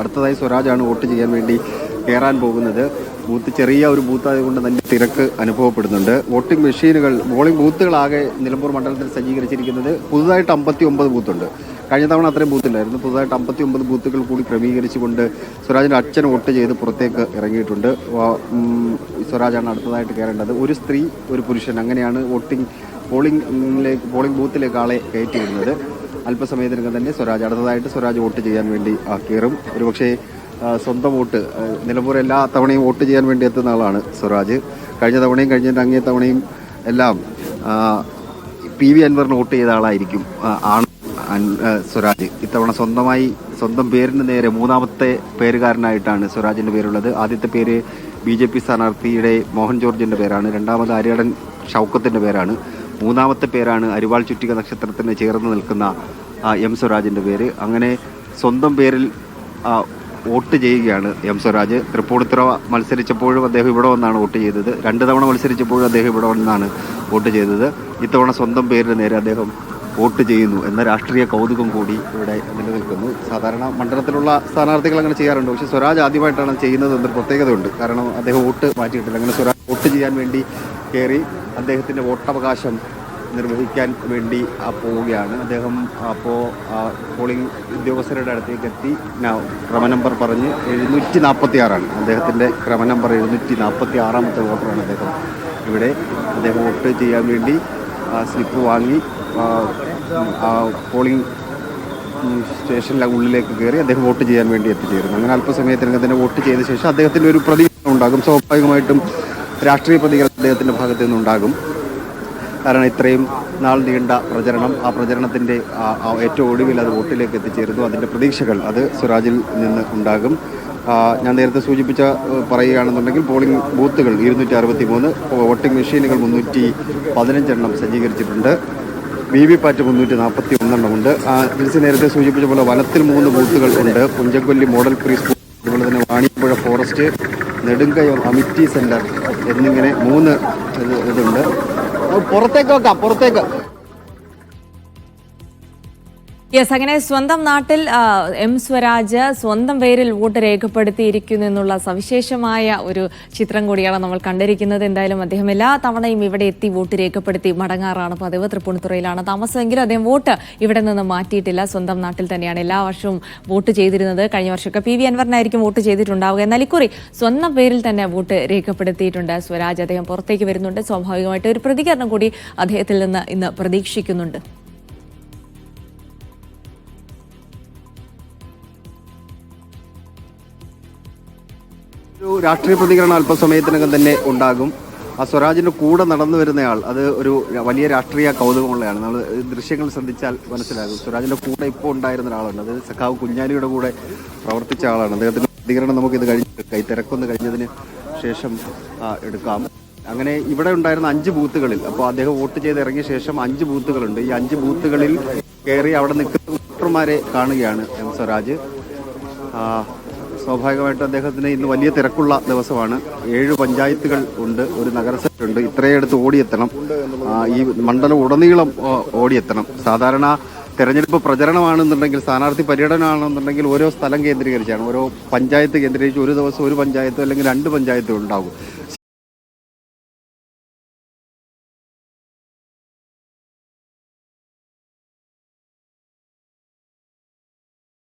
അടുത്തതായി സ്വരാജാണ് വോട്ട് ചെയ്യാൻ വേണ്ടി കയറാൻ പോകുന്നത്. ബൂത്ത് ചെറിയ ഒരു ബൂത്ത് ആയതുകൊണ്ട് തന്നെ തിരക്ക് അനുഭവപ്പെടുന്നുണ്ട്. വോട്ടിംഗ് മെഷീനുകൾ, പോളിംഗ് ബൂത്തുകളാകെ നിലമ്പൂർ മണ്ഡലത്തിൽ സജ്ജീകരിച്ചിരിക്കുന്നത് പുതുതായിട്ട് 59 ബൂത്തുണ്ട്. കഴിഞ്ഞ തവണ അത്രയും ബൂത്തില്ലായിരുന്നു. പുതുതായിട്ട് 59 ബൂത്തുകൾ കൂടി ക്രമീകരിച്ചുകൊണ്ട് സ്വരാജിന്റെ അച്ഛൻ വോട്ട് ചെയ്ത് പുറത്തേക്ക് ഇറങ്ങിയിട്ടുണ്ട്. സ്വരാജാണ് അടുത്തതായിട്ട് കയറേണ്ടത്. ഒരു സ്ത്രീ ഒരു പുരുഷൻ, അങ്ങനെയാണ് പോളിംഗ് ബൂത്തിലേക്ക് ആളെ കയറ്റി വിടുന്നത്. അല്പസമയത്തിനകം തന്നെ അടുത്തതായിട്ട് സ്വരാജ് വോട്ട് ചെയ്യാൻ വേണ്ടി കയറും. ഒരുപക്ഷെ സ്വന്തം വോട്ട്, നിലമ്പൂർ എല്ലാ തവണയും വോട്ട് ചെയ്യാൻ വേണ്ടി എത്തുന്ന ആളാണ് സ്വരാജ്. കഴിഞ്ഞ തവണയും കഴിഞ്ഞതിൻ്റെ അങ്ങേ തവണയും എല്ലാം PV അൻവറിന് വോട്ട് ചെയ്ത ആളായിരിക്കും ആണ് സ്വരാജ്. ഇത്തവണ സ്വന്തം പേരിന് നേരെ മൂന്നാമത്തെ പേരുകാരനായിട്ടാണ് സ്വരാജിന്റെ പേരുള്ളത്. ആദ്യത്തെ പേര് BJP സ്ഥാനാർത്ഥിയുടെ മോഹൻ ജോർജിന്റെ പേരാണ്. രണ്ടാമത് ആര്യാടൻ ഷൗക്കത്തിന്റെ പേരാണ്. മൂന്നാമത്തെ പേരാണ് അരിവാൾ ചുറ്റിക നക്ഷത്രത്തിന് ചേർന്ന് നിൽക്കുന്ന M സ്വരാജിന്റെ പേര്. അങ്ങനെ സ്വന്തം പേരിൽ വോട്ട് ചെയ്യുകയാണ് M സ്വരാജ്. തൃപ്പൂണിത്തുറ മത്സരിച്ചപ്പോഴും അദ്ദേഹം ഇവിടെ വന്നാണ് വോട്ട് ചെയ്തത്. 2 തവണ മത്സരിച്ചപ്പോഴും അദ്ദേഹം ഇവിടെ വന്നാണ് വോട്ട് ചെയ്തത്. ഇത്തവണ സ്വന്തം പേരിന് നേരെ അദ്ദേഹം വോട്ട് ചെയ്യുന്നു എന്ന രാഷ്ട്രീയ കൗതുകം കൂടി ഇവിടെ നിലനിൽക്കുന്നു. സാധാരണ മണ്ഡലത്തിലുള്ള സ്ഥാനാർത്ഥികൾ അങ്ങനെ ചെയ്യാറുണ്ട്. പക്ഷേ സ്വരാജ് ആദ്യമായിട്ടാണ് ചെയ്യുന്നത് എന്നൊരു പ്രത്യേകതയുണ്ട്. കാരണം അദ്ദേഹം വോട്ട് മാറ്റിയിട്ടില്ല. അങ്ങനെ സ്വരാജ് വോട്ട് ചെയ്യാൻ വേണ്ടി കയറി അദ്ദേഹത്തിൻ്റെ വോട്ടവകാശം നിർവഹിക്കാൻ വേണ്ടി പോവുകയാണ് അദ്ദേഹം. അപ്പോൾ പോളിംഗ് ഉദ്യോഗസ്ഥരുടെ അടുത്തേക്ക് എത്തി. ക്രമനമ്പർ പറഞ്ഞ് 746 അദ്ദേഹത്തിൻ്റെ ക്രമനമ്പർ 746ാമത്തെ വോട്ടറാണ് അദ്ദേഹം. ഇവിടെ അദ്ദേഹം വോട്ട് ചെയ്യാൻ വേണ്ടി സ്ലിപ്പ് വാങ്ങി പോളിംഗ് സ്റ്റേഷനിലെ ഉള്ളിലേക്ക് കയറി അദ്ദേഹം വോട്ട് ചെയ്യാൻ വേണ്ടി എത്തിച്ചേരുന്നു. അങ്ങനെ അല്പസമയത്തിനകം തന്നെ വോട്ട് ചെയ്ത ശേഷം അദ്ദേഹത്തിൻ്റെ ഒരു പ്രതികരണം ഉണ്ടാകും. സ്വാഭാവികമായിട്ടും രാഷ്ട്രീയ പ്രതികരണം അദ്ദേഹത്തിൻ്റെ ഭാഗത്തു നിന്നുണ്ടാകും. കാരണം ഇത്രയും നാൾ നീണ്ട പ്രചരണം, ആ പ്രചരണത്തിൻ്റെ ഏറ്റവും ഒടുവിൽ അത് വോട്ടിലേക്ക് എത്തിച്ചേരുന്നു. അതിൻ്റെ പ്രതീക്ഷകൾ അത് സ്വരാജിൽ നിന്ന് ഉണ്ടാകും. ഞാൻ നേരത്തെ പറയുകയാണെന്നുണ്ടെങ്കിൽ പോളിംഗ് ബൂത്തുകൾ 263, വോട്ടിംഗ് മെഷീനുകൾ 315 സജ്ജീകരിച്ചിട്ടുണ്ട്. VVPAT 341 ഉണ്ട്. ജിൽസി നേരത്തെ സൂചിപ്പിച്ച പോലെ വനത്തിൽ 3 ബൂത്തുകൾ ഉണ്ട്. പുഞ്ചക്കൊല്ലി മോഡൽ പ്രീ സ്കൂൾ, അതുപോലെ തന്നെ വാണിയമ്പുഴ ഫോറസ്റ്റ്, നെടുങ്കയം അമിറ്റി സെന്റർ എന്നിങ്ങനെ 3 ഇതുണ്ട്. പുറത്തേക്ക് വെക്കാം, പുറത്തേക്ക്. അങ്ങനെ സ്വന്തം നാട്ടിൽ M സ്വരാജ് സ്വന്തം പേരിൽ വോട്ട് രേഖപ്പെടുത്തിയിരിക്കുന്നു എന്നുള്ള സവിശേഷമായ ഒരു ചിത്രം കൂടിയാണ് നമ്മൾ കണ്ടിരിക്കുന്നത്. എന്തായാലും അദ്ദേഹം എല്ലാ തവണയും ഇവിടെ എത്തി വോട്ട് രേഖപ്പെടുത്തി മടങ്ങാറാണ് പതിവ്. തൃപ്പൂണിത്തുറയിലാണ് താമസമെങ്കിലും അദ്ദേഹം വോട്ട് ഇവിടെ നിന്ന് മാറ്റിയിട്ടില്ല. സ്വന്തം നാട്ടിൽ തന്നെയാണ് എല്ലാ വർഷവും വോട്ട് ചെയ്തിരുന്നത്. കഴിഞ്ഞ വർഷമൊക്കെ PV അൻവറിനായിരിക്കും വോട്ട് ചെയ്തിട്ടുണ്ടാവുക. എന്നാൽ ഇക്കുറി സ്വന്തം പേരിൽ തന്നെ വോട്ട് രേഖപ്പെടുത്തിയിട്ടുണ്ട് സ്വരാജ്. അദ്ദേഹം പുറത്തേക്ക് വരുന്നുണ്ട്. സ്വാഭാവികമായിട്ട് ഒരു പ്രതികരണം കൂടി അദ്ദേഹത്തിൽ നിന്ന് ഇന്ന് പ്രതീക്ഷിക്കുന്നുണ്ട്. ഒരു രാഷ്ട്രീയ പ്രതികരണം അല്പസമയത്തിനകം തന്നെ ഉണ്ടാകും. സ്വരാജിന്റെ കൂടെ നടന്നു വരുന്നയാൾ അത് ഒരു വലിയ രാഷ്ട്രീയ കൗതുകമുള്ളതാണ്. നമ്മൾ ദൃശ്യങ്ങൾ ശ്രദ്ധിച്ചാൽ മനസ്സിലാകും. സ്വരാജിന്റെ കൂടെ ഇപ്പോൾ ഉണ്ടായിരുന്ന ഒരാളാണ്. അത് സഖാവ് കുഞ്ഞാലിയുടെ കൂടെ പ്രവർത്തിച്ച ആളാണ്. അദ്ദേഹത്തിന്റെ പ്രതികരണം നമുക്കിത് തിരക്കൊന്ന് കഴിഞ്ഞതിന് ശേഷം എടുക്കാം. അങ്ങനെ ഇവിടെ ഉണ്ടായിരുന്ന 5 ബൂത്തുകളിൽ, അപ്പോൾ അദ്ദേഹം വോട്ട് ചെയ്ത് ഇറങ്ങിയ ശേഷം 5 ബൂത്തുകളുണ്ട്. ഈ 5 ബൂത്തുകളിൽ കയറി അവിടെ നിൽക്കുന്ന വോട്ടർമാരെ കാണുകയാണ് M സ്വരാജ്. സ്വാഭാവികമായിട്ടും അദ്ദേഹത്തിന് ഇന്ന് വലിയ തിരക്കുള്ള ദിവസമാണ്. 7 പഞ്ചായത്തുകൾ ഉണ്ട്, ഒരു നഗരസഭയുണ്ട്. ഇത്രയടുത്ത് ഓടിയെത്തണം, ഈ മണ്ഡലം ഉടനീളം ഓടിയെത്തണം. സാധാരണ തെരഞ്ഞെടുപ്പ് പ്രചരണമാണെന്നുണ്ടെങ്കിൽ, സ്ഥാനാർത്ഥി പര്യടനമാണെന്നുണ്ടെങ്കിൽ ഓരോ സ്ഥലം കേന്ദ്രീകരിച്ചാണ്, ഓരോ പഞ്ചായത്ത് കേന്ദ്രീകരിച്ച് ഒരു ദിവസം ഒരു പഞ്ചായത്തോ അല്ലെങ്കിൽ 2 പഞ്ചായത്തോ ഉണ്ടാകും.